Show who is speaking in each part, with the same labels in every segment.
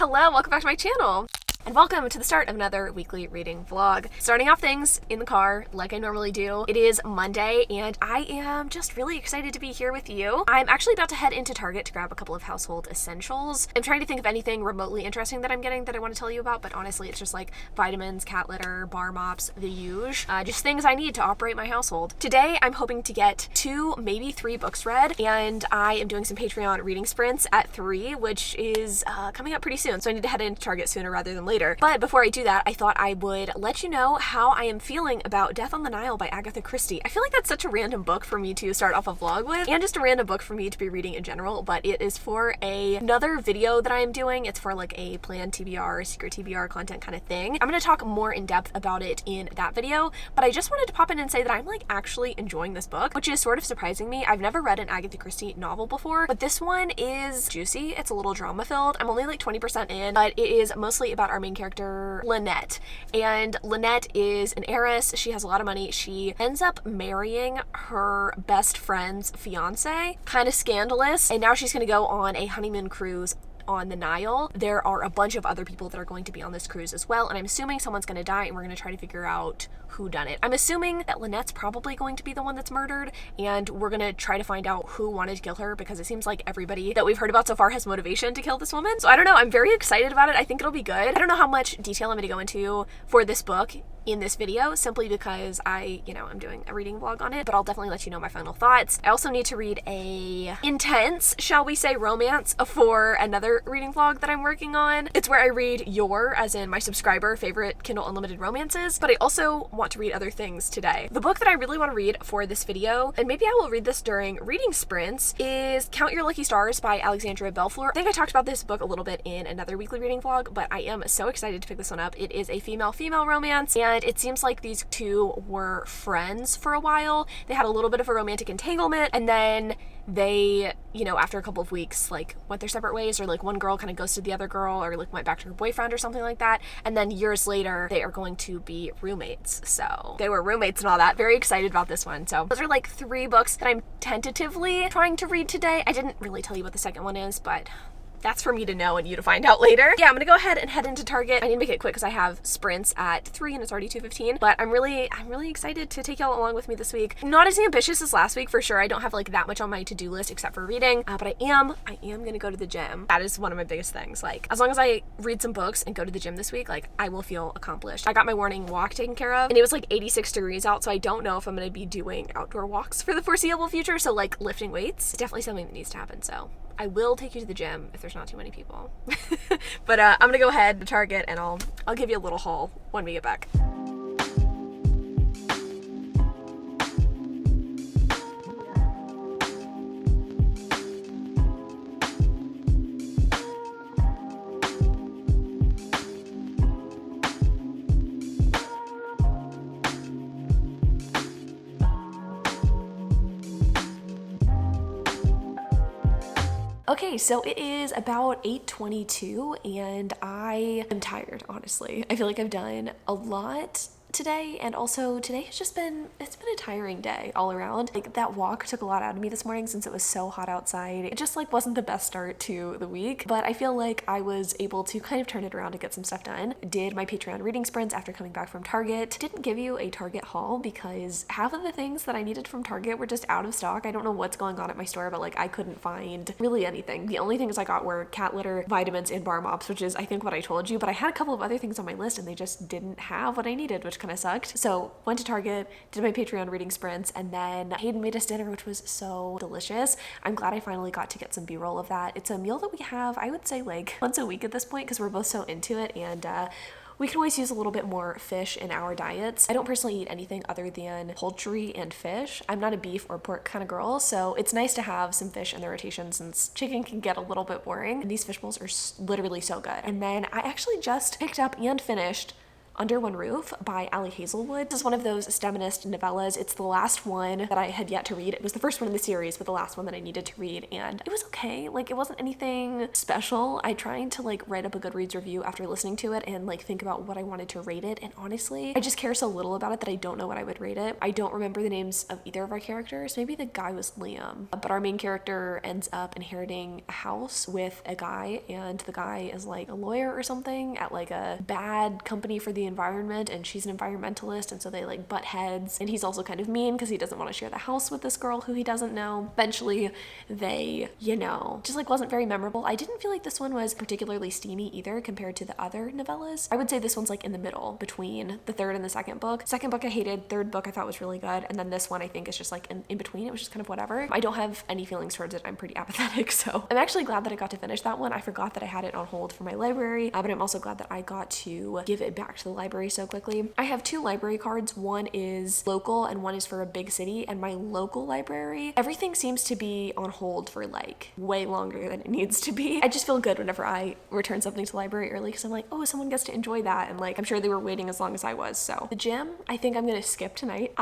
Speaker 1: Hello, welcome back to my channel. And welcome to the start of another weekly reading vlog. Starting off things in the car, like I normally do. It is Monday, and I am just really excited to be here with you. I'm actually about to head into Target to grab a couple of household essentials. I'm trying to think of anything remotely interesting that I'm getting that I want to tell you about, but honestly, it's just like vitamins, cat litter, bar mops, the usual. Just things I need to operate my household. Today, I'm hoping to get 2, maybe 3 books read, and I am doing some Patreon reading sprints at 3, which is coming up pretty soon, so I need to head into Target sooner rather than later. But before I do that, I thought I would let you know how I am feeling about Death on the Nile by Agatha Christie. I feel like that's such a random book for me to start off a vlog with, and just a random book for me to be reading in general, but it is for another video that I am doing. It's for like a planned TBR, secret TBR content kind of thing. I'm going to talk more in depth about it in that video, but I just wanted to pop in and say that I'm like actually enjoying this book, which is sort of surprising me. I've never read an Agatha Christie novel before, but this one is juicy. It's a little drama filled. I'm only like 20% in, but it is mostly about our main character, Lynette. And Lynette is an heiress. She has a lot of money. She ends up marrying her best friend's fiance. Kind of scandalous. And now she's going to go on a honeymoon cruise on the Nile. There are a bunch of other people that are going to be on this cruise as well, and I'm assuming someone's going to die, and we're going to try to figure out who done it. I'm assuming that Lynette's probably going to be the one that's murdered, and we're going to try to find out who wanted to kill her, because it seems like everybody that we've heard about so far has motivation to kill this woman. So I don't know, I'm very excited about it. I think it'll be good. I don't know how much detail I'm going to go into for this book in this video, simply because I'm doing a reading vlog on it, but I'll definitely let you know my final thoughts. I also need to read a intense, shall we say, romance for another reading vlog that I'm working on. It's where I read your, as in my subscriber, favorite Kindle Unlimited romances, but I also want to read other things today. The book that I really want to read for this video, and maybe I will read this during reading sprints, is Count Your Lucky Stars by Alexandria Belfour. I think I talked about this book a little bit in another weekly reading vlog, but I am so excited to pick this one up. It is a female-female romance, and it seems like these two were friends for a while. They had a little bit of a romantic entanglement, and then they, after a couple of weeks, like, went their separate ways, or like one girl kind of ghosted the other girl, or like went back to her boyfriend or something like that, and then years later they are going to be roommates. So they were roommates and all that. Very excited about this one. So those are like 3 books that I'm tentatively trying to read today. I didn't really tell you what the second one is, but that's for me to know and you to find out later. Yeah, I'm gonna go ahead and head into Target. I need to make it quick because I have sprints at 3 and it's already 2:15, but I'm really excited to take y'all along with me this week. Not as ambitious as last week for sure. I don't have like that much on my to-do list except for reading, but I am gonna go to the gym. That is one of my biggest things. Like, as long as I read some books and go to the gym this week, like, I will feel accomplished. I got my morning walk taken care of, and it was like 86 degrees out, so I don't know if I'm gonna be doing outdoor walks for the foreseeable future, so like lifting weights is definitely something that needs to happen. So I will take you to the gym if there's not too many people. But I'm gonna go ahead to Target and I'll give you a little haul when we get back. Okay, so it is about 8:22 and I am tired, honestly. I feel like I've done a lot today, and also today has just been, it's been a tiring day all around. Like, that walk took a lot out of me this morning since it was so hot outside. It just like wasn't the best start to the week, but I feel like I was able to kind of turn it around to get some stuff done. Did my Patreon reading sprints after coming back from Target. Didn't give you a Target haul because half of the things that I needed from Target were just out of stock. I don't know what's going on at my store, but like I couldn't find really anything. The only things I got were cat litter, vitamins, and bar mops, which is I think what I told you, but I had a couple of other things on my list and they just didn't have what I needed, which kind of sucked. So went to Target, did my Patreon reading sprints, and then Hayden made us dinner, which was so delicious. I'm glad I finally got to get some B-roll of that. It's a meal that we have, I would say, like once a week at this point because we're both so into it, and we could always use a little bit more fish in our diets. I don't personally eat anything other than poultry and fish. I'm not a beef or pork kind of girl, so it's nice to have some fish in the rotation since chicken can get a little bit boring, and these fish bowls are literally so good. And then I actually just picked up and finished Under One Roof by Ali Hazelwood. This is one of those feminist novellas. It's the last one that I had yet to read. It was the first one in the series, but the last one that I needed to read, and it was okay. Like, it wasn't anything special. I tried to like write up a Goodreads review after listening to it and like think about what I wanted to rate it, and honestly, I just care so little about it that I don't know what I would rate it. I don't remember the names of either of our characters. Maybe the guy was Liam, but our main character ends up inheriting a house with a guy, and the guy is like a lawyer or something at like a bad company for the environment, and she's an environmentalist, and so they like butt heads, and he's also kind of mean because he doesn't want to share the house with this girl who he doesn't know. Eventually they, you know, just like wasn't very memorable. I didn't feel like this one was particularly steamy either compared to the other novellas. I would say this one's like in the middle between the third and the second book. Second book I hated, third book I thought was really good, and then this one I think is just like in between. It was just kind of whatever. I don't have any feelings towards it. I'm pretty apathetic, so I'm actually glad that I got to finish that one. I forgot that I had it on hold for my library, but I'm also glad that I got to give it back to the library so quickly. I have two library cards. One is local and one is for a big city, and my local library, everything seems to be on hold for like way longer than it needs to be. I just feel good whenever I return something to the library early because I'm like, oh, someone gets to enjoy that, and like I'm sure they were waiting as long as I was. So the gym, I think I'm gonna skip tonight.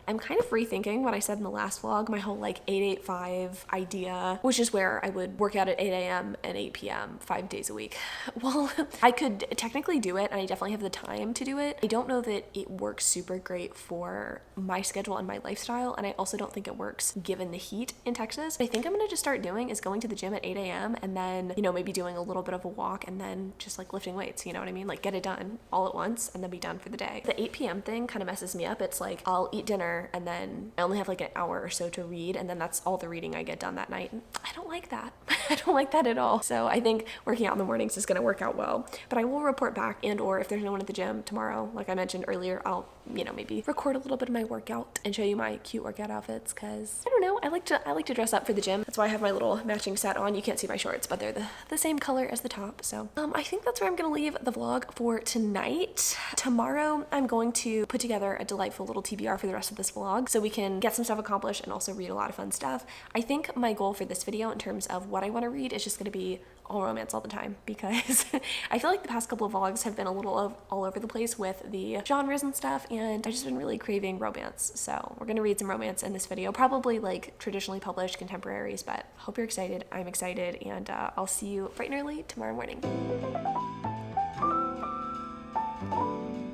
Speaker 1: I'm kind of rethinking what I said in the last vlog, my whole like 8-8-5 idea, which is where I would work out at 8 a.m. and 8 p.m. 5 days a week. Well, I could technically do it, and I definitely have the time to do it. I don't know that it works super great for my schedule and my lifestyle, and I also don't think it works given the heat in Texas. What I think I'm gonna just start doing is going to the gym at 8 a.m. and then, you know, maybe doing a little bit of a walk and then just like lifting weights, you know what I mean? Like get it done all at once and then be done for the day. The 8 p.m. thing kind of messes me up. It's like I'll eat dinner and then I only have like an hour or so to read, and then that's all the reading I get done that night. And I don't like that. I don't like that at all. So I think working out in the mornings is gonna work out well, but I will report back, and or if there's no one at the gym tomorrow, like I mentioned earlier, I'll, you know, maybe record a little bit of my workout and show you my cute workout outfits, because I don't know, I like to dress up for the gym. That's why I have my little matching set on. You can't see my shorts, but they're the same color as the top. So I think that's where I'm gonna leave the vlog for tonight. Tomorrow I'm going to put together a delightful little TBR for the rest of this vlog so we can get some stuff accomplished and also read a lot of fun stuff. I think my goal for this video in terms of what I want to read is just going to be all romance all the time, because I feel like the past couple of vlogs have been a little all over the place with the genres and stuff, and I've just been really craving romance. So we're gonna read some romance in this video, probably like traditionally published contemporaries, but hope you're excited. I'm excited, and I'll see you bright and early tomorrow morning.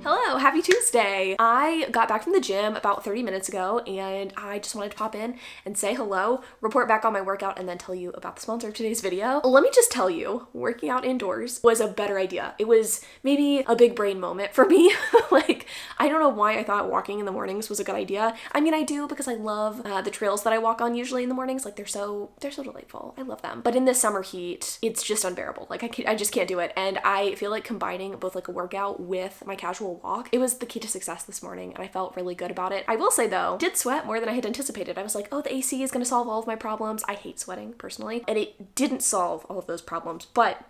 Speaker 1: Hello, happy Tuesday. I got back from the gym about 30 minutes ago, and I just wanted to pop in and say hello, report back on my workout, and then tell you about the sponsor of today's video. Let me just tell you, working out indoors was a better idea. It was maybe a big brain moment for me. Like, I don't know why I thought walking in the mornings was a good idea. I mean, I do, because I love the trails that I walk on usually in the mornings. Like, they're so delightful. I love them. But in this summer heat, it's just unbearable. Like, I just can't do it. And I feel like combining both like a workout with my casual walk, it was the key to success this morning, and I felt really good about it. I will say though, did sweat more than I had anticipated. I was like, oh, the AC is gonna solve all of my problems. I hate sweating personally, and it didn't solve all of those problems, but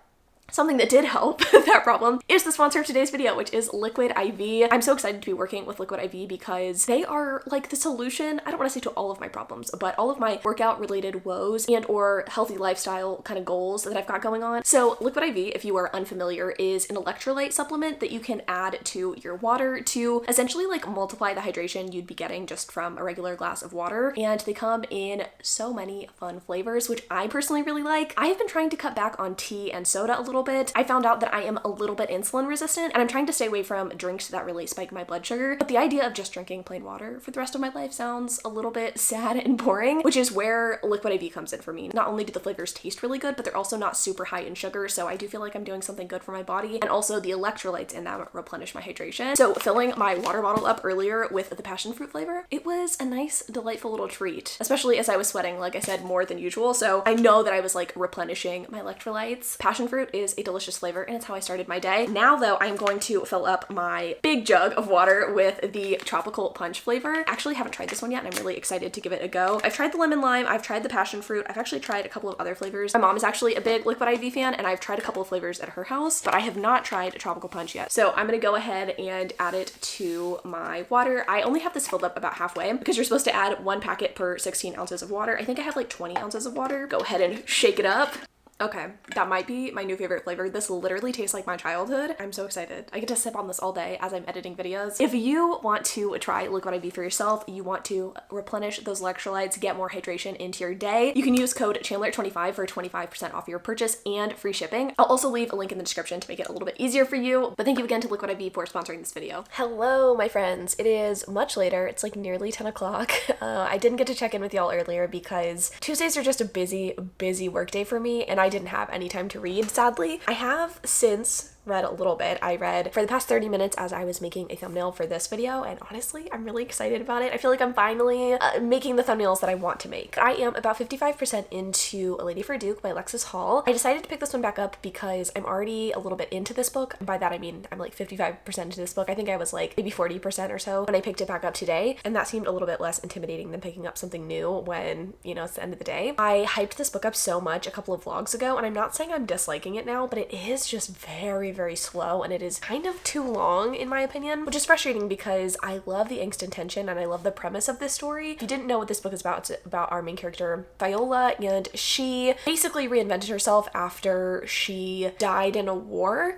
Speaker 1: something that did help that problem is the sponsor of today's video, which is Liquid IV. I'm so excited to be working with Liquid IV because they are like the solution, I don't want to say to all of my problems, but all of my workout related woes and or healthy lifestyle kind of goals that I've got going on. So Liquid IV, if you are unfamiliar, is an electrolyte supplement that you can add to your water to essentially like multiply the hydration you'd be getting just from a regular glass of water. And they come in so many fun flavors, which I personally really like. I have been trying to cut back on tea and soda a little bit. I found out that I am a little bit insulin resistant, and I'm trying to stay away from drinks that really spike my blood sugar. But the idea of just drinking plain water for the rest of my life sounds a little bit sad and boring, which is where Liquid IV comes in for me. Not only do the flavors taste really good, but they're also not super high in sugar, so I do feel like I'm doing something good for my body, and also the electrolytes in them replenish my hydration. So filling my water bottle up earlier with the passion fruit flavor, it was a nice, delightful little treat, especially as I was sweating, like I said, more than usual. So I know that I was like replenishing my electrolytes. Passion fruit is a delicious flavor, and it's how I started my day. Now though, I'm going to fill up my big jug of water with the tropical punch flavor. I actually haven't tried this one yet, and I'm really excited to give it a go. I've tried the lemon lime, I've tried the passion fruit, I've actually tried a couple of other flavors. My mom is actually a big Liquid IV fan, and I've tried a couple of flavors at her house, but I have not tried tropical punch yet. So I'm gonna go ahead and add it to my water. I only have this filled up about halfway because you're supposed to add 1 packet per 16 ounces of water. I think I have like 20 ounces of water. Go ahead and shake it up. Okay, that might be my new favorite flavor. This literally tastes like my childhood. I'm so excited. I get to sip on this all day as I'm editing videos. If you want to try Look What I Be for yourself, you want to replenish those electrolytes, get more hydration into your day, you can use code Chandler25 for 25% off your purchase and free shipping. I'll also leave a link in the description to make it a little bit easier for you. But thank you again to Look What I Be for sponsoring this video. Hello, my friends. It is much later. It's like nearly 10 o'clock. I didn't get to check in with y'all earlier because Tuesdays are just a busy work day for me, and I didn't have any time to read, sadly. I have since read a little bit. I read for the past 30 minutes as I was making a thumbnail for this video, and honestly, I'm really excited about it. I feel like I'm finally making the thumbnails that I want to make. I am about 55% into A Lady for a Duke by Alexis Hall. I decided to pick this one back up because I'm already a little bit into this book. And by that I mean I'm like 55% into this book. I think I was like maybe 40% or so when I picked it back up today, and that seemed a little bit less intimidating than picking up something new when, you know, it's the end of the day. I hyped this book up so much a couple of vlogs ago, and I'm not saying I'm disliking it now, but it is just very slow, and it is kind of too long in my opinion, which is frustrating because I love the angst and tension and I love the premise of this story. If you didn't know what this book is about, it's about our main character Viola, and she basically reinvented herself after she died in a war.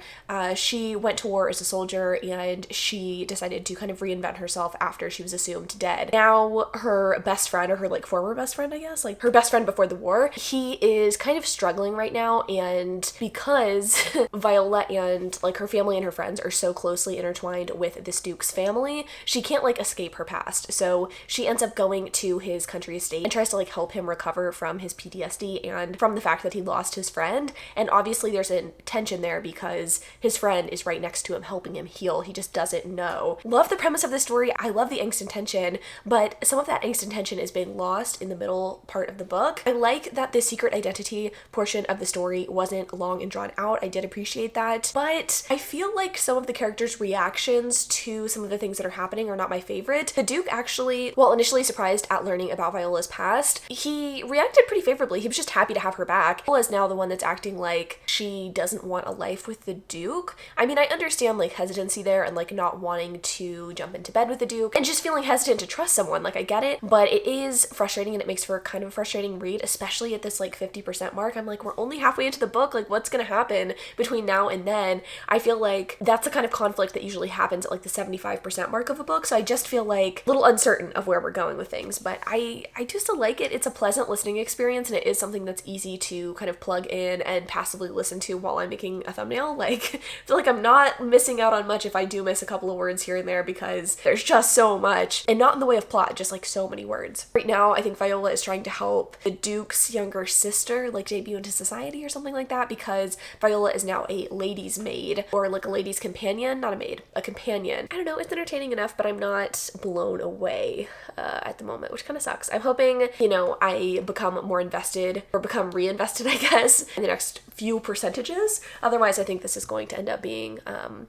Speaker 1: She went to war as a soldier, and she decided to kind of reinvent herself after she was assumed dead. Now her best friend, or her like former best friend, I guess, like her best friend before the war, he is kind of struggling right now, and because Viola and like her family and her friends are so closely intertwined with this Duke's family, she can't like escape her past. So she ends up going to his country estate and tries to like help him recover from his PTSD and from the fact that he lost his friend. And obviously there's a tension there because his friend is right next to him helping him heal. He just doesn't know. Love the premise of the story. I love the angst and tension, but some of that angst and tension is being lost in the middle part of the book. I like that the secret identity portion of the story wasn't long and drawn out. I did appreciate that, but I feel like some of the characters' reactions to some of the things that are happening are not my favorite. The Duke actually, while initially surprised at learning about Viola's past, he reacted pretty favorably. He was just happy to have her back. Viola is now the one that's acting like she doesn't want a life with the Duke. I mean, I understand like hesitancy there and like not wanting to jump into bed with the Duke and just feeling hesitant to trust someone. Like I get it, but it is frustrating, and it makes for kind of a frustrating read, especially at this like 50% mark. I'm like, we're only halfway into the book. Like what's gonna happen between now and then? I feel like that's the kind of conflict that usually happens at like the 75% mark of a book. So I just feel like a little uncertain of where we're going with things, but I do still like it. It's a pleasant listening experience, and it is something that's easy to kind of plug in and passively listen to while I'm making a thumbnail. Like, I feel like I'm not missing out on much if I do miss a couple of words here and there because there's just so much, and not in the way of plot, just like so many words. Right now, I think Viola is trying to help the Duke's younger sister like debut into society or something like that, because Viola is now a lady's maid, or like a lady's companion, not a maid, a companion. I don't know, it's entertaining enough, but I'm not blown away at the moment, which kind of sucks. I'm hoping, you know, I become more invested, or become reinvested, I guess, in the next few percentages. Otherwise, I think this is going to end up being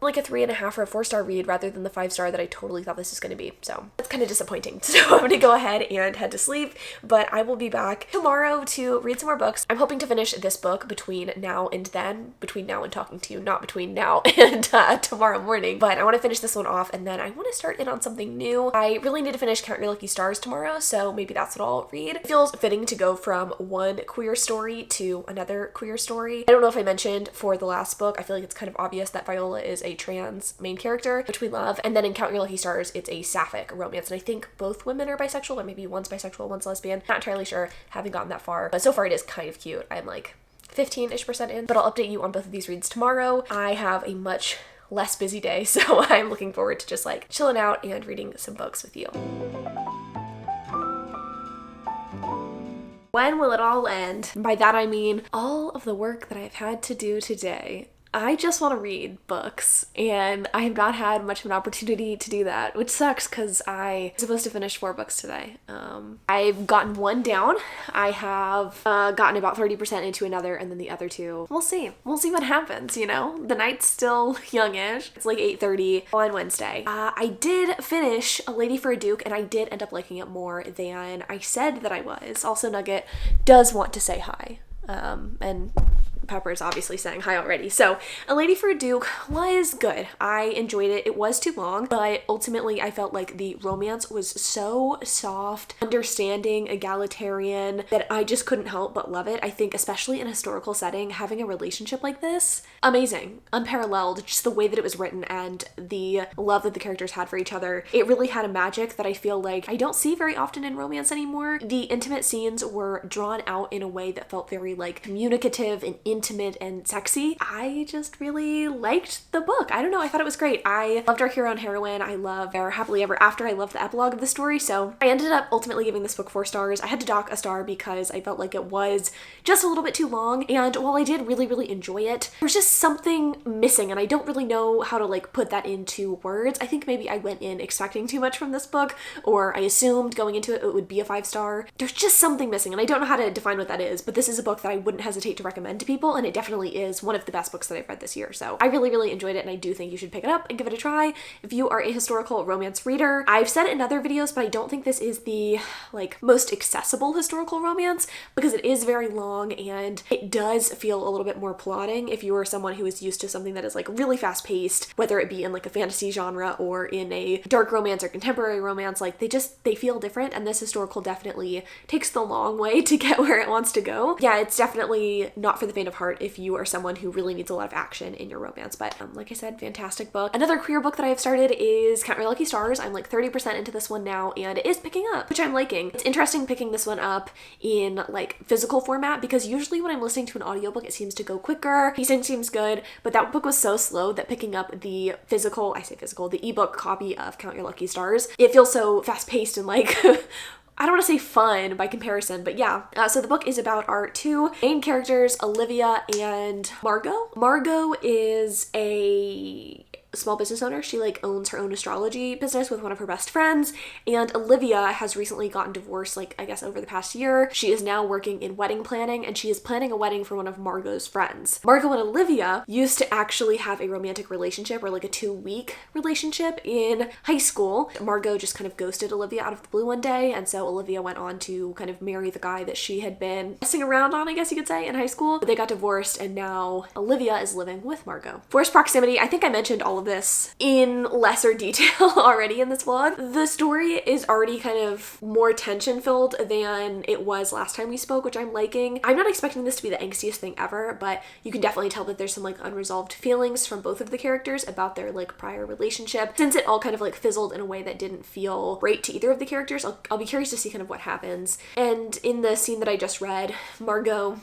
Speaker 1: like a 3.5 or a 4-star read rather than the 5-star that I totally thought this was going to be. So that's kind of disappointing. So I'm going to go ahead and head to sleep, but I will be back tomorrow to read some more books. I'm hoping to finish this book between now and then, between now and talking to you, not between now and tomorrow morning. But I want to finish this one off, and then I want to start in on something new. I really need to finish Count Your Lucky Stars tomorrow, so maybe that's what I'll read. It feels fitting to go from one queer story to another queer story. I don't know if I mentioned for the last book, I feel like it's kind of obvious that Viola is a trans main character, which we love, and then in Count Your Lucky Stars, it's a sapphic romance, and I think both women are bisexual, or maybe one's bisexual, one's lesbian. Not entirely sure, haven't gotten that far, but so far it is kind of cute. I'm like 15-ish% in, but I'll update you on both of these reads tomorrow. I have a much less busy day, so I'm looking forward to just like chilling out and reading some books with you. When will it all end? And by that I mean all of the work that I've had to do today. I just want to read books, and I have not had much of an opportunity to do that, which sucks because I'm supposed to finish 4 books today. I've gotten one down. I have gotten about 30% into another, and then the other 2, we'll see. We'll see what happens, you know? The night's still youngish. It's like 8:30 on Wednesday. I did finish A Lady for a Duke, and I did end up liking it more than I said that I was. Also, Nugget does want to say hi, and Pepper's obviously saying hi already. So A Lady for a Duke was good. I enjoyed it. It was too long, but ultimately I felt like the romance was so soft, understanding, egalitarian, that I just couldn't help but love it. I think especially in a historical setting, having a relationship like this, amazing, unparalleled. Just the way that it was written and the love that the characters had for each other. It really had a magic that I feel like I don't see very often in romance anymore. The intimate scenes were drawn out in a way that felt very like communicative and intimate and sexy. I just really liked the book. I don't know, I thought it was great. I loved our hero and heroine. I love their happily ever after. I love the epilogue of the story. So I ended up ultimately giving this book 4 stars. I had to dock a star because I felt like it was just a little bit too long. And while I did really enjoy it, there's just something missing, and I don't really know how to like put that into words. I think maybe I went in expecting too much from this book, or I assumed going into it would be a 5 star. There's just something missing, and I don't know how to define what that is, but this is a book that I wouldn't hesitate to recommend to people, and it definitely is one of the best books that I've read this year. So I really enjoyed it, and I do think you should pick it up and give it a try if you are a historical romance reader. I've said it in other videos, but I don't think this is the like most accessible historical romance because it is very long and it does feel a little bit more plodding if you are someone who is used to something that is like really fast paced, whether it be in like a fantasy genre or in a dark romance or contemporary romance. Like they feel different, and this historical definitely takes the long way to get where it wants to go. Yeah, it's definitely not for the faint of heart if you are someone who really needs a lot of action in your romance, but like I said, fantastic book. Another queer book that I have started is Count Your Lucky Stars. I'm like 30% into this one now, and it is picking up, which I'm liking. It's interesting picking this one up in like physical format because usually when I'm listening to an audiobook, it seems to go quicker, pacing seems good, but that book was so slow that picking up the the ebook copy of Count Your Lucky Stars, it feels so fast paced and like I don't want to say fun by comparison, but yeah. So the book is about our 2 main characters, Olivia and Margot. Margot is a small business owner. She like owns her own astrology business with one of her best friends, and Olivia has recently gotten divorced, like I guess over the past year. She is now working in wedding planning, and she is planning a wedding for one of Margot's friends. Margot and Olivia used to actually have a romantic relationship, or like a 2-week relationship in high school. Margot just kind of ghosted Olivia out of the blue one day, and so Olivia went on to kind of marry the guy that she had been messing around on, I guess you could say, in high school. But they got divorced, and now Olivia is living with Margot. Forced proximity, I think I mentioned all of this in lesser detail already in this vlog. The story is already kind of more tension filled than it was last time we spoke, which I'm liking. I'm not expecting this to be the angstiest thing ever, but you can definitely tell that there's some like unresolved feelings from both of the characters about their like prior relationship, since it all kind of like fizzled in a way that didn't feel great to either of the characters. I'll be curious to see kind of what happens. And in the scene that I just read, Margot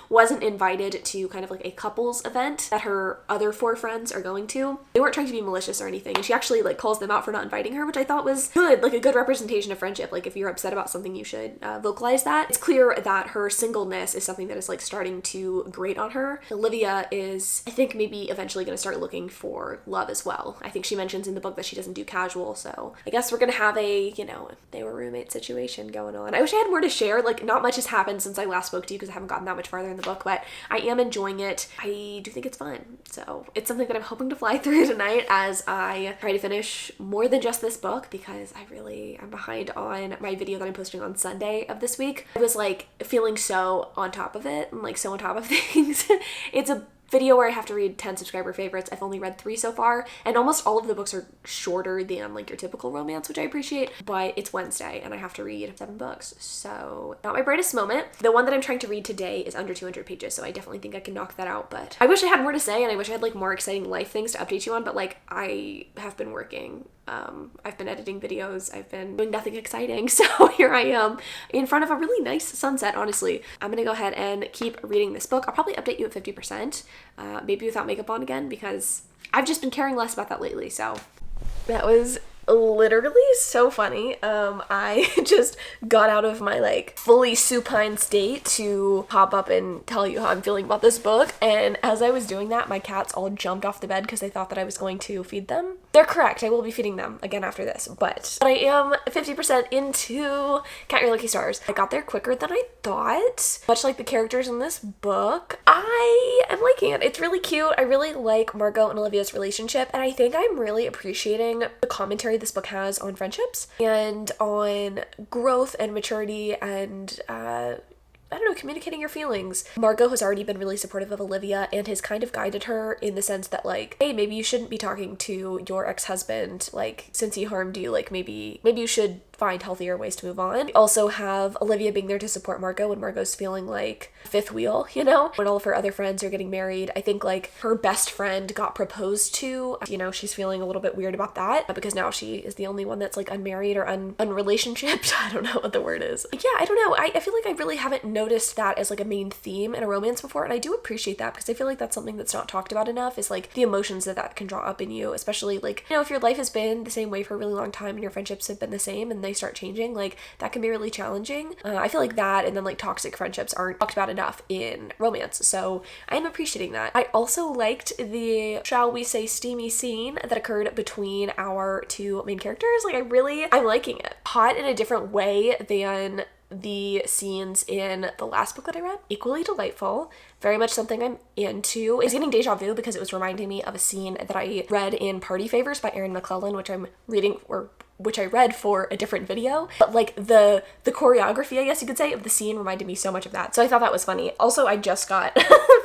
Speaker 1: wasn't invited to kind of like a couples event that her other 4 friends are going to. They weren't trying to be malicious or anything, and she actually like calls them out for not inviting her, which I thought was good, like a good representation of friendship. Like if you're upset about something, you should vocalize that. It's clear that her singleness is something that is like starting to grate on her. Olivia is, I think, maybe eventually going to start looking for love as well. I think she mentions in the book that she doesn't do casual, so I guess we're gonna have a, you know, they were roommate situation going on. I wish I had more to share. Like not much has happened since I last spoke to you because I haven't gotten that much farther in the book, but I am enjoying it. I do think it's fun, so it's something that I'm hoping to fly through tonight as I try to finish more than just this book, because I'm behind on my video that I'm posting on Sunday of this week. I was like feeling so on top of it and like so on top of things. It's a video where I have to read 10 subscriber favorites. I've only read 3 so far, and almost all of the books are shorter than like your typical romance, which I appreciate, but it's Wednesday and I have to read 7 books, so not my brightest moment. The one that I'm trying to read today is under 200 pages, so I definitely think I can knock that out, but I wish I had more to say, and I wish I had like more exciting life things to update you on, but like I have been working. I've been editing videos, I've been doing nothing exciting, so here I am in front of a really nice sunset, honestly. I'm gonna go ahead and keep reading this book. I'll probably update you at 50%, maybe without makeup on again, because I've just been caring less about that lately, so. That was literally so funny. I just got out of my like fully supine state to pop up and tell you how I'm feeling about this book, and as I was doing that, my cats all jumped off the bed because they thought that I was going to feed them. They're correct, I will be feeding them again after this, but I am 50% into Count Your Lucky Stars. I got there quicker than I thought. Much like the characters in this book, I am liking it. It's really cute. I really like Margot and Olivia's relationship, and I think I'm really appreciating the commentary this book has on friendships and on growth and maturity and I don't know, communicating your feelings. Margot has already been really supportive of Olivia and has kind of guided her in the sense that like, hey, maybe you shouldn't be talking to your ex-husband, like, since he harmed you, like, maybe you should find healthier ways to move on. We also have Olivia being there to support Margot when Margot's feeling like fifth wheel, you know? When all of her other friends are getting married, I think like her best friend got proposed to, you know, she's feeling a little bit weird about that because now she is the only one that's like unmarried or unrelationshiped. I don't know what the word is. Yeah, I don't know. I feel like I really haven't noticed that as like a main theme in a romance before, and I do appreciate that because I feel like that's something that's not talked about enough, is like the emotions that can draw up in you, especially like, you know, if your life has been the same way for a really long time and your friendships have been the same and they start changing, like that can be really challenging. I feel like that and then like toxic friendships aren't talked about enough in romance, so I am appreciating that. I also liked the, shall we say, steamy scene that occurred between our two main characters. Like I'm liking it. Hot in a different way than the scenes in the last book that I read. Equally delightful, very much something I'm into. It's getting deja vu because it was reminding me of a scene that I read in Party Favors by Erin McClellan, which I'm reading, or which I read for a different video. But like the choreography, I guess you could say, of the scene reminded me so much of that. So I thought that was funny. Also, I just got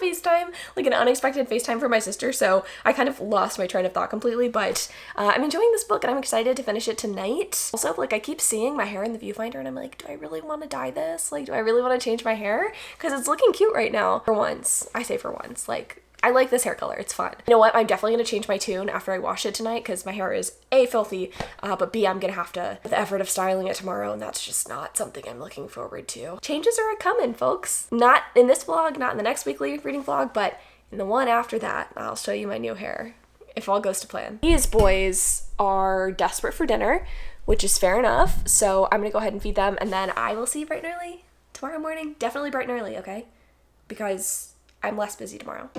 Speaker 1: FaceTime, like an unexpected FaceTime from my sister, so I kind of lost my train of thought completely, but I'm enjoying this book and I'm excited to finish it tonight. Also, like I keep seeing my hair in the viewfinder and I'm like, do I really want to dye this? Like, do I really want to change my hair? Because it's looking cute right now. For once, I say for once, like, I like this hair color. It's fun. You know what? I'm definitely going to change my tune after I wash it tonight because my hair is A, filthy, but B, I'm going to have to, the effort of styling it tomorrow, and that's just not something I'm looking forward to. Changes are a-coming, folks. Not in this vlog, not in the next weekly reading vlog, but in the one after that, I'll show you my new hair, if all goes to plan. These boys are desperate for dinner, which is fair enough, so I'm going to go ahead and feed them, and then I will see you bright and early tomorrow morning. Definitely bright and early, okay? Because I'm less busy tomorrow.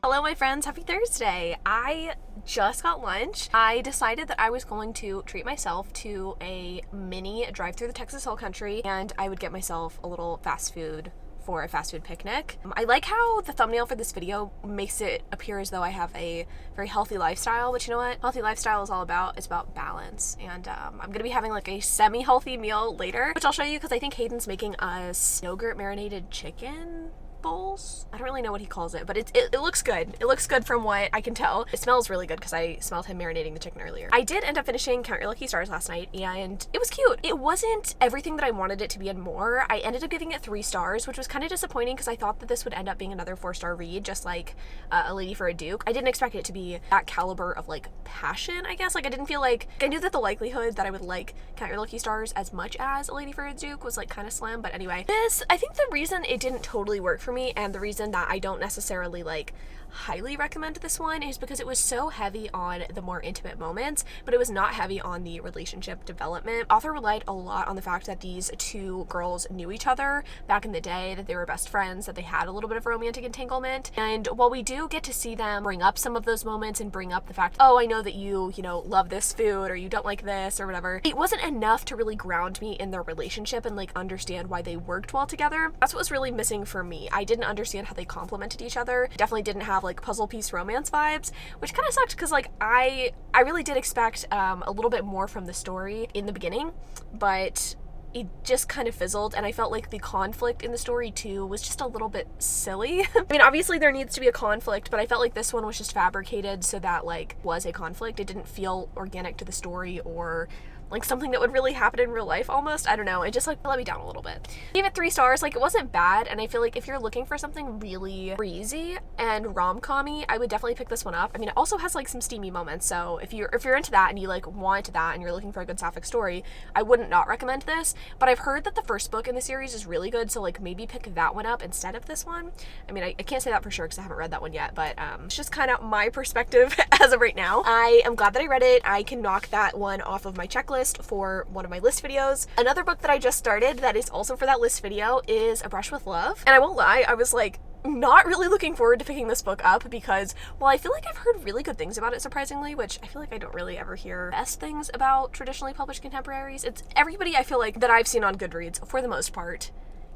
Speaker 1: Hello, my friends. Happy Thursday. I just got lunch. I decided that I was going to treat myself to a mini drive through the Texas Hill Country, and I would get myself a little fast food for a fast food picnic. I like how the thumbnail for this video makes it appear as though I have a very healthy lifestyle, but you know what healthy lifestyle is all about? It's about balance. And I'm gonna be having like a semi-healthy meal later, which I'll show you because I think Hayden's making us yogurt marinated chicken bowls. I don't really know what he calls it, but it looks good. It looks good from what I can tell. It smells really good because I smelled him marinating the chicken earlier. I did end up finishing Count Your Lucky Stars last night, and it was cute. It wasn't everything that I wanted it to be and more. I ended up giving it 3 stars, which was kind of disappointing because I thought that this would end up being another 4-star read, just like A Lady for a Duke. I didn't expect it to be that caliber of like passion, I guess. Like I didn't feel like, I knew that the likelihood that I would like Count Your Lucky Stars as much as A Lady for a Duke was like kind of slim, but anyway. I think the reason it didn't totally work for me, and the reason that I don't necessarily like highly recommend this one, is because it was so heavy on the more intimate moments, but it was not heavy on the relationship development. Author relied a lot on the fact that these two girls knew each other back in the day, that they were best friends, that they had a little bit of romantic entanglement. And while we do get to see them bring up some of those moments and bring up the fact, oh, I know that you know, love this food or you don't like this or whatever, it wasn't enough to really ground me in their relationship and like understand why they worked well together. That's what was really missing for me. I didn't understand how they complemented each other. Definitely didn't have like puzzle piece romance vibes, which kind of sucked because like I really did expect a little bit more from the story in the beginning, but it just kind of fizzled, and I felt like the conflict in the story too was just a little bit silly. I mean, obviously there needs to be a conflict, but I felt like this one was just fabricated so that like was a conflict. It didn't feel organic to the story or like something that would really happen in real life almost. I don't know, it just like let me down a little bit. I gave it 3 stars. Like it wasn't bad, and I feel like if you're looking for something really breezy and rom-com-y, I would definitely pick this one up. I mean, it also has like some steamy moments, so if you're into that and you like want that and you're looking for a good sapphic story, I wouldn't not recommend this. But I've heard that the first book in the series is really good, so like maybe pick that one up instead of this one. I mean, I can't say that for sure because I haven't read that one yet, but it's just kind of my perspective as of right now. I am glad that I read it. I can knock that one off of my checklist for one of my list videos. Another book that I just started that is also for that list video is A Brush with Love. And I won't lie, I was like not really looking forward to picking this book up because, well, I feel like I've heard really good things about it, surprisingly, which I feel like I don't really ever hear best things about traditionally published contemporaries. It's everybody I feel like that I've seen on Goodreads, for the most part,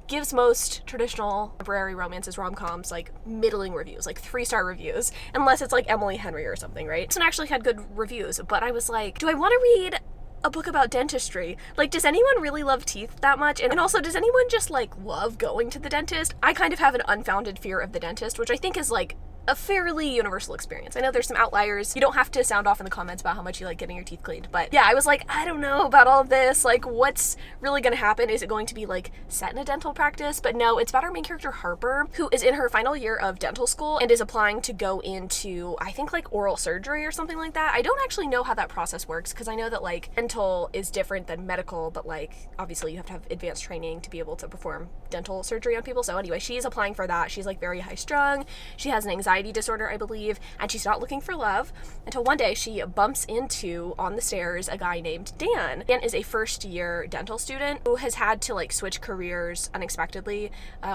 Speaker 1: gives most traditional contemporary romances, rom-coms, like middling reviews, like 3-star reviews, unless it's like Emily Henry or something, right? This one actually had good reviews, but I was like, do I want to read a book about dentistry. Like, does anyone really love teeth that much? And also, does anyone just, like, love going to the dentist? I kind of have an unfounded fear of the dentist, which I think is, like, a fairly universal experience. I know there's some outliers. You don't have to sound off in the comments about how much you like getting your teeth cleaned, but yeah, I was like, I don't know about all of this. Like, what's really gonna happen? Is it going to be like set in a dental practice? But no, it's about our main character Harper, who is in her final year of dental school and is applying to go into, I think, like oral surgery or something like that. I don't actually know how that process works, because I know that like dental is different than medical, but like obviously you have to have advanced training to be able to perform dental surgery on people. So anyway, she's applying for that. She's like very high strung. She has an anxiety disorder, I believe, and she's not looking for love until one day she bumps into, on the stairs, a guy named Dan. Dan is a first year dental student who has had to like switch careers unexpectedly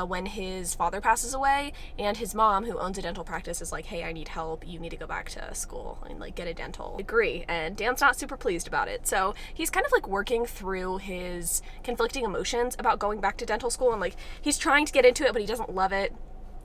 Speaker 1: when his father passes away, and his mom, who owns a dental practice, is like, hey, I need help, you need to go back to school and like get a dental degree, and Dan's not super pleased about it. So he's kind of like working through his conflicting emotions about going back to dental school, and like he's trying to get into it, but he doesn't love it.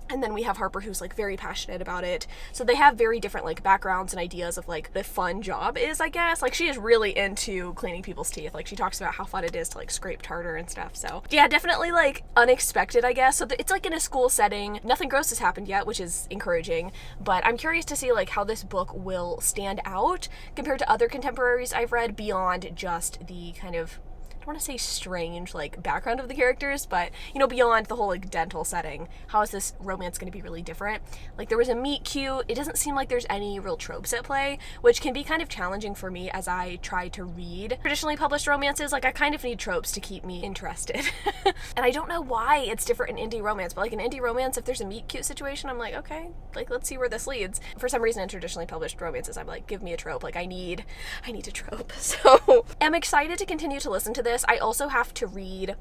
Speaker 1: And then we have Harper, who's like very passionate about it. So they have very different like backgrounds and ideas of like the fun job is, I guess. Like, she is really into cleaning people's teeth. Like, she talks about how fun it is to like scrape tartar and stuff. So yeah, definitely like unexpected, I guess. So it's like in a school setting. Nothing gross has happened yet, which is encouraging. But I'm curious to see like how this book will stand out compared to other contemporaries I've read, beyond just the kind of, I don't want to say strange like background of the characters, but you know, beyond the whole like dental setting, how is this romance going to be really different? Like, there was a meet cute. It doesn't seem like there's any real tropes at play, which can be kind of challenging for me as I try to read traditionally published romances. Like, I kind of need tropes to keep me interested. And I don't know why it's different in indie romance, but like in indie romance, if there's a meet cute situation, I'm like, okay, like let's see where this leads. For some reason in traditionally published romances, I'm like, give me a trope. Like, I need a trope. So I'm excited to continue to listen to this. I also have to read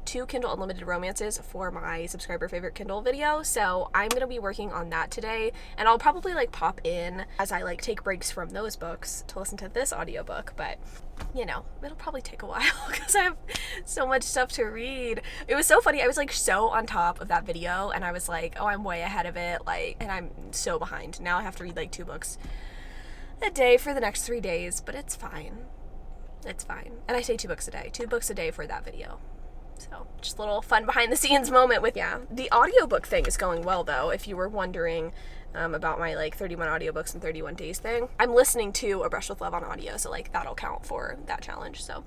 Speaker 1: 2 Kindle Unlimited romances for my subscriber favorite Kindle video, so I'm gonna be working on that today, and I'll probably like pop in as I like take breaks from those books to listen to this audiobook, but you know, it'll probably take a while because I have so much stuff to read. It was so funny. I was like so on top of that video, and I was like, oh, I'm way ahead of it, like, and I'm so behind. Now I have to read like 2 books a day for the next 3 days, but it's fine. It's fine. And I say 2 books a day. 2 books a day for that video. So just a little fun behind the scenes moment with, yeah. The audiobook thing is going well though, if you were wondering about my like 31 audiobooks in 31 days thing. I'm listening to A Brush with Love on audio, so like that'll count for that challenge. So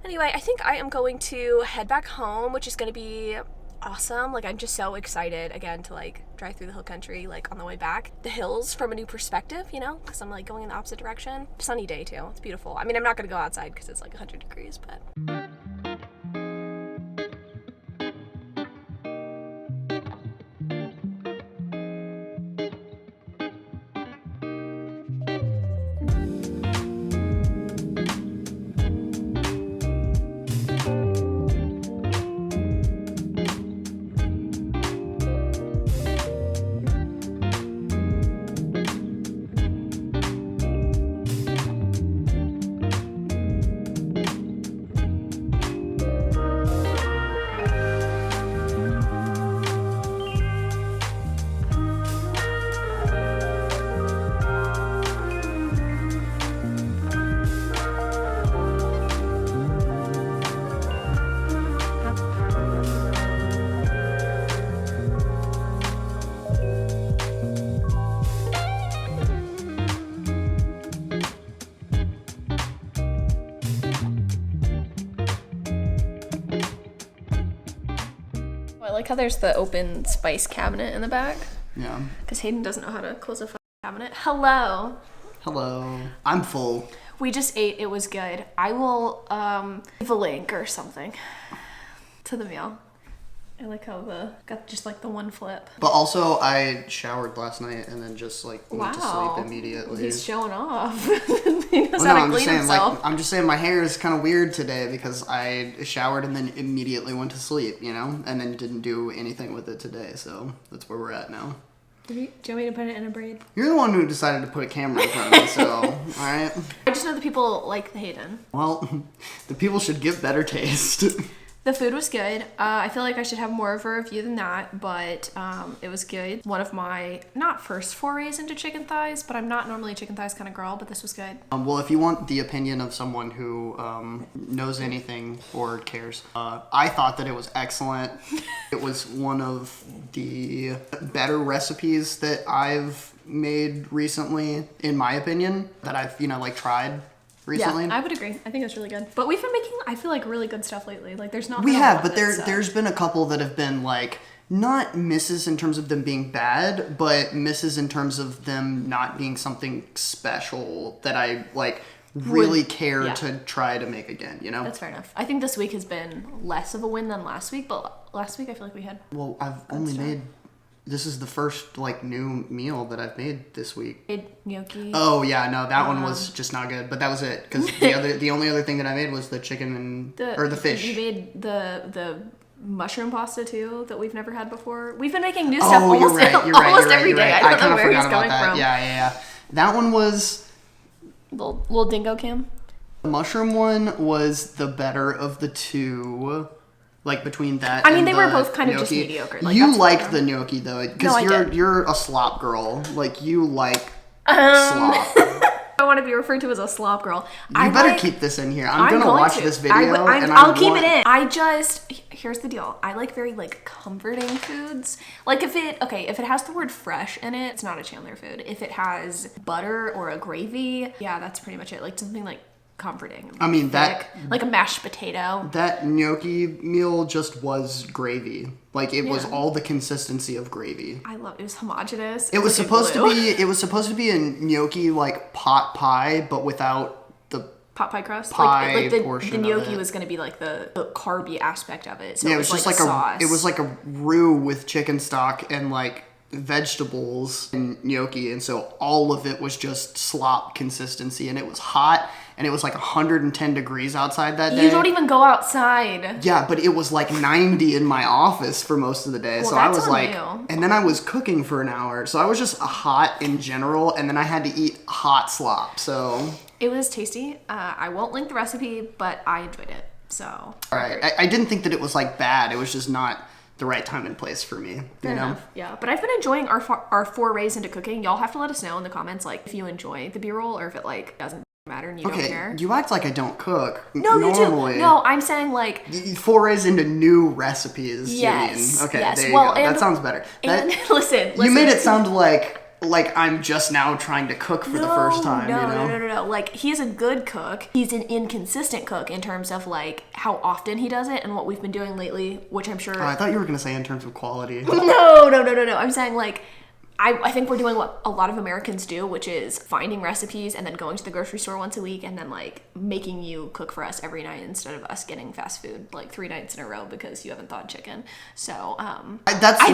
Speaker 1: anyway, I think I am going to head back home, which is going to be awesome. Like, I'm just so excited again to like drive through the hill country, like on the way back, the hills from a new perspective, you know, because I'm like going in the opposite direction. Sunny day too. It's beautiful. I mean, I'm not going to go outside because it's like 100 degrees, but I like how there's the open spice cabinet in the back.
Speaker 2: Yeah.
Speaker 1: Because Hayden doesn't know how to close a cabinet. Hello.
Speaker 2: Hello. I'm full.
Speaker 1: We just ate. It was good. I will leave a link or something to the meal. I like how got just like the one flip.
Speaker 2: But also, I showered last night and then just like went to sleep immediately.
Speaker 1: He's showing off. He knows
Speaker 2: well,
Speaker 1: how to
Speaker 2: no,
Speaker 1: clean himself.
Speaker 2: I'm just saying my hair is kind of weird today because I showered and then immediately went to sleep, you know, and then didn't do anything with it today. So that's where we're at now.
Speaker 1: Do you want me to put it in a braid?
Speaker 2: You're the one who decided to put a camera in front of me, so all right.
Speaker 1: I just know the people like the Hayden.
Speaker 2: Well, the people should give better taste.
Speaker 1: The food was good. I feel like I should have more of a review than that, but it was good. One of my, not first forays into chicken thighs, but I'm not normally a chicken thighs kind of girl, but this was good.
Speaker 2: Well, if you want the opinion of someone who knows anything or cares, I thought that it was excellent. It was one of the better recipes that I've made recently, in my opinion, that I've, tried recently.
Speaker 1: Yeah, I would agree. I think it's really good. But we've been making, I feel like, really good stuff lately. Like, there's not.
Speaker 2: We have, but there's been a couple that have been like not misses in terms of them being bad, but misses in terms of them not being something special that I really care to try to make again.
Speaker 1: That's fair enough. I think this week has been less of a win than last week, but last week I feel like we had.
Speaker 2: Well, I've only made. This is the first new meal that I've made this week.
Speaker 1: Made gnocchi.
Speaker 2: Oh yeah, no, that one was just not good. But that was it, because the only other thing that I made was the chicken or the fish.
Speaker 1: You made the mushroom pasta too that we've never had before. We've been making new stuff almost every day. I don't know where he's coming from.
Speaker 2: Yeah. That one was
Speaker 1: little dingo cam.
Speaker 2: The mushroom one was the better of the two. Between that,
Speaker 1: I mean, they were both kind of just mediocre.
Speaker 2: You liked the gnocchi though, because you're a slop girl. You like slop.
Speaker 1: I want to be referred to as a slop girl.
Speaker 2: You better keep this in here. I'm gonna watch this video.
Speaker 1: I'll keep it in. Here's the deal. I like very comforting foods. If it has the word fresh in it, it's not a Chandler food. If it has butter or a gravy, yeah, that's pretty much it. Something comforting.
Speaker 2: I mean,
Speaker 1: thick, like a mashed potato.
Speaker 2: That gnocchi meal just was gravy. It was all the consistency of gravy.
Speaker 1: I love it. It was homogenous.
Speaker 2: It was supposed to be a gnocchi pot pie, but without the
Speaker 1: pot pie crust.
Speaker 2: Pie
Speaker 1: the
Speaker 2: portion
Speaker 1: gnocchi
Speaker 2: of it
Speaker 1: was going to be the carby aspect of it. So
Speaker 2: yeah,
Speaker 1: it was
Speaker 2: just
Speaker 1: a sauce.
Speaker 2: It was like a roux with chicken stock and vegetables and gnocchi, and so all of it was just slop consistency, and it was hot, and it was 110 degrees outside that day.
Speaker 1: You don't even go outside.
Speaker 2: Yeah, but it was 90 in my office for most of the day.
Speaker 1: Well,
Speaker 2: so I was
Speaker 1: you.
Speaker 2: And then I was cooking for an hour, so I was just hot in general, and then I had to eat hot slop. So
Speaker 1: it was tasty. I won't link the recipe, but I enjoyed it. So
Speaker 2: all right, I didn't think that it was bad. It was just not the right time and place for me.
Speaker 1: Fair enough. Yeah, but I've been enjoying our forays into cooking. Y'all have to let us know in the comments if you enjoy the B-roll or if it doesn't matter and you don't care.
Speaker 2: You act like I don't cook.
Speaker 1: No,
Speaker 2: normally.
Speaker 1: you do. No, I'm saying
Speaker 2: forays into new recipes.
Speaker 1: Yes.
Speaker 2: You mean? Okay,
Speaker 1: yes.
Speaker 2: there you go. That sounds better.
Speaker 1: Listen.
Speaker 2: You made it sound like I'm just now trying to cook for the first time.
Speaker 1: No. He is a good cook. He's an inconsistent cook in terms of how often he does it and what we've been doing lately, which I'm sure.
Speaker 2: Oh, I thought you were gonna say in terms of quality.
Speaker 1: No. I'm saying I think we're doing what a lot of Americans do, which is finding recipes and then going to the grocery store once a week and then making you cook for us every night instead of us getting fast food 3 nights in a row because you haven't thawed chicken. So I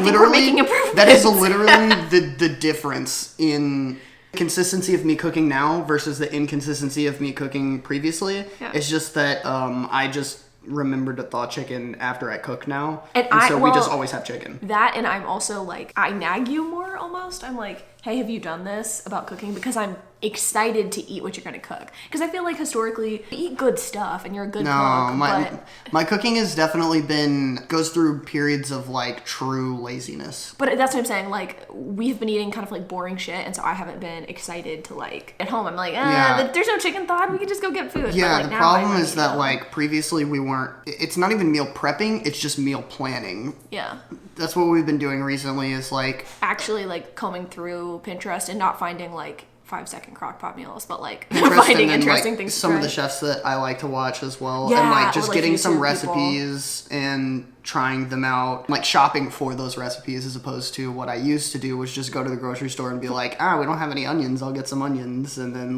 Speaker 1: think we're making improvements.
Speaker 2: That is literally the difference in consistency of me cooking now versus the inconsistency of me cooking previously.
Speaker 1: Yeah.
Speaker 2: It's just that I just remember to thaw chicken after I cook now, and so we just always have chicken.
Speaker 1: That, and I'm also I nag you more almost. I'm hey, have you done this about cooking? Because I'm excited to eat what you're going to cook. Because I feel you eat good stuff and you're a good cook.
Speaker 2: My cooking has definitely goes through periods of true laziness.
Speaker 1: But that's what I'm saying. We've been eating kind of boring shit, and so I haven't been excited to at home. I'm there's no chicken thawed. We can just go get food.
Speaker 2: Yeah,
Speaker 1: but,
Speaker 2: the problem is that previously we weren't. It's not even meal prepping. It's just meal planning.
Speaker 1: Yeah.
Speaker 2: That's what we've been doing recently. Is
Speaker 1: actually combing through Pinterest and not finding 5-second crock pot meals, but finding interesting things.
Speaker 2: Some of the chefs that I like to watch as well,
Speaker 1: yeah,
Speaker 2: and just getting some recipes and trying them out, shopping for those recipes as opposed to what I used to do was just go to the grocery store and be we don't have any onions, I'll get some onions, and then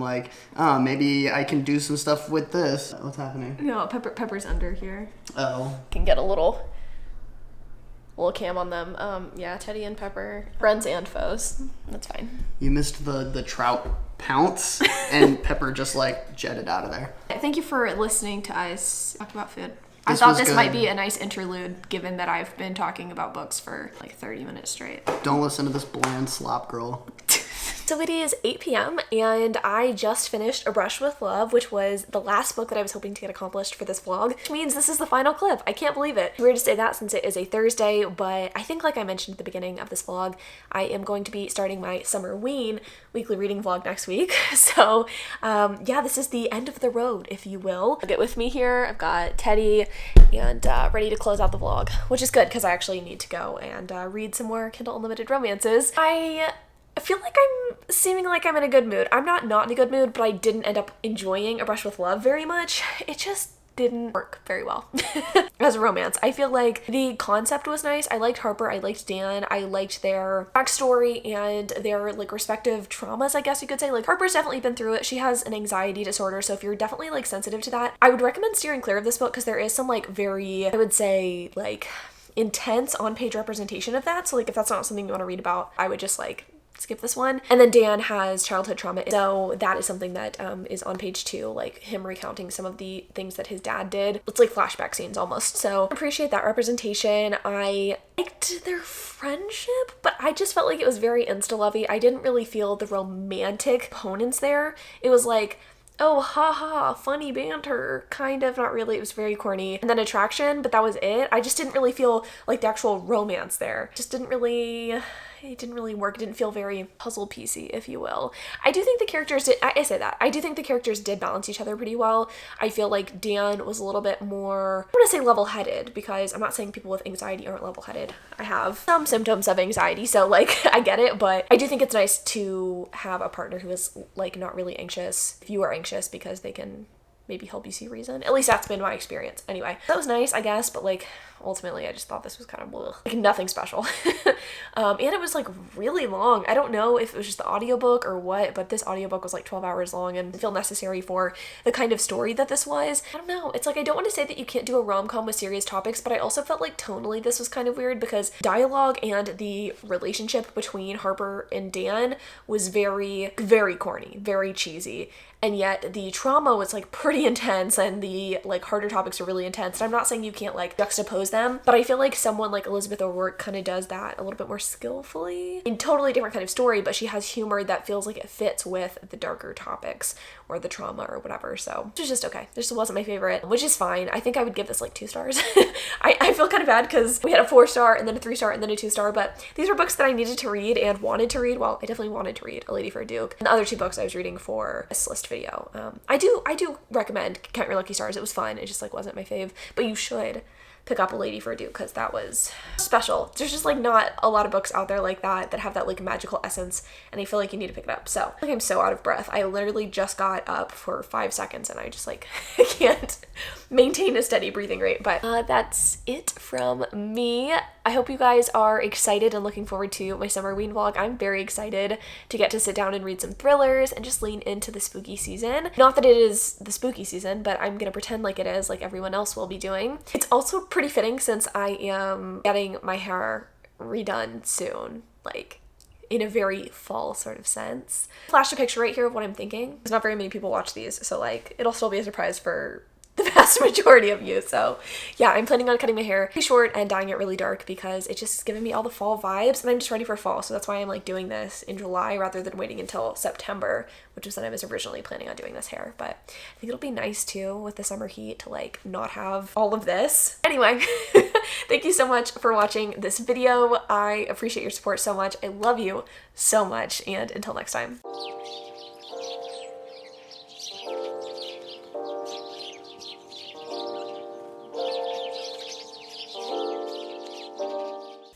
Speaker 2: maybe I can do some stuff with this. What's happening?
Speaker 1: No, Pepper's under here.
Speaker 2: Oh,
Speaker 1: can get a little cam on them. Yeah, Teddy and Pepper, friends and foes. That's fine.
Speaker 2: You missed the trout pounce, and Pepper just jetted out of there.
Speaker 1: Thank you for listening to us talk about food. I thought this might be a nice interlude, given that I've been talking about books for 30 minutes straight.
Speaker 2: Don't listen to this bland slop girl.
Speaker 1: So it is 8 p.m. and I just finished A Brush with Love, which was the last book that I was hoping to get accomplished for this vlog, which means this is the final clip. I can't believe it. It's weird to say that since it is a Thursday, but I think like I mentioned at the beginning of this vlog, I am going to be starting my summer ween weekly reading vlog next week. So yeah, this is the end of the road, if you will. Get with me here. I've got Teddy and ready to close out the vlog, which is good because I actually need to go and read some more Kindle Unlimited romances. I feel like I'm seeming like I'm in a good mood. I'm not in a good mood, but I didn't end up enjoying A Brush with Love very much. It just didn't work very well as a romance. I feel like the concept was nice. I liked Harper, I liked Dan, I liked their backstory and their like respective traumas, I guess you could say. Like Harper's definitely been through it. She has an anxiety disorder, so if you're definitely like sensitive to that, I would recommend steering clear of this book because there is some like very, I would say like intense on-page representation of that. So like if that's not something you want to read about, I would just like skip this one. And then Dan has childhood trauma, so that is something that is on page 2, like him recounting some of the things that his dad did. It's like flashback scenes almost, so I appreciate that representation. I liked their friendship, but I just felt like it was very insta-lovey. I didn't really feel the romantic components there. It was like, oh, haha, funny banter, kind of, not really. It was very corny. And then attraction, but that was it. I just didn't really feel like the actual romance there. It didn't really work. It didn't feel very puzzle piecey, if you will. I do think the characters did, I say that. I do think the characters did balance each other pretty well. I feel like Dan was a little bit more, I want to say level-headed, because I'm not saying people with anxiety aren't level-headed. I have some symptoms of anxiety, so like, I get it, but I do think it's nice to have a partner who is like not really anxious if you are anxious, because they can maybe help you see reason. At least that's been my experience. Anyway, that was nice, I guess, but like ultimately I just thought this was kind of ugh, like nothing special. And it was like really long. I don't know if it was just the audiobook or what, but this audiobook was like 12 hours long and feel necessary for the kind of story that this was. I don't know. It's like, I don't want to say that you can't do a rom-com with serious topics, but I also felt like tonally this was kind of weird because dialogue and the relationship between Harper and Dan was very, very corny, very cheesy. And yet the trauma was like pretty intense and the like harder topics are really intense. And I'm not saying you can't like juxtapose them, but I feel like someone like Elizabeth O'Rourke kind of does that a little bit more skillfully. In totally different kind of story, but she has humor that feels like it fits with the darker topics or the trauma or whatever. So it was just okay. This wasn't my favorite, which is fine. I think I would give this like 2 stars. I feel kind of bad because we had a 4-star and then a 3-star and then a 2-star, but these were books that I needed to read and wanted to read. Well, I definitely wanted to read A Lady for a Duke. And the other 2 books I was reading for this list video. I do recommend Count Your Lucky Stars. It was fun. It just like wasn't my fave, but you should pick up A Lady for a Duke because that was special. There's just like not a lot of books out there like that have that like magical essence, and I feel like you need to pick it up. So like I'm so out of breath. I literally just got up for 5 seconds and I just like I can't maintain a steady breathing rate. But that's it from me. I hope you guys are excited and looking forward to my summer ween vlog. I'm very excited to get to sit down and read some thrillers and just lean into the spooky season. Not that it is the spooky season, but I'm gonna pretend like it is, like everyone else will be doing. It's also pretty fitting since I am getting my hair redone soon, like in a very fall sort of sense. Flash a picture right here of what I'm thinking. There's not very many people watch these, so like it'll still be a surprise for the vast majority of you. So yeah, I'm planning on cutting my hair pretty short and dyeing it really dark because it's just giving me all the fall vibes and I'm just ready for fall. So that's why I'm like doing this in July rather than waiting until September, which is when I was originally planning on doing this hair. But I think it'll be nice too with the summer heat to like not have all of this. Anyway, thank you so much for watching this video. I appreciate your support so much. I love you so much, and until next time.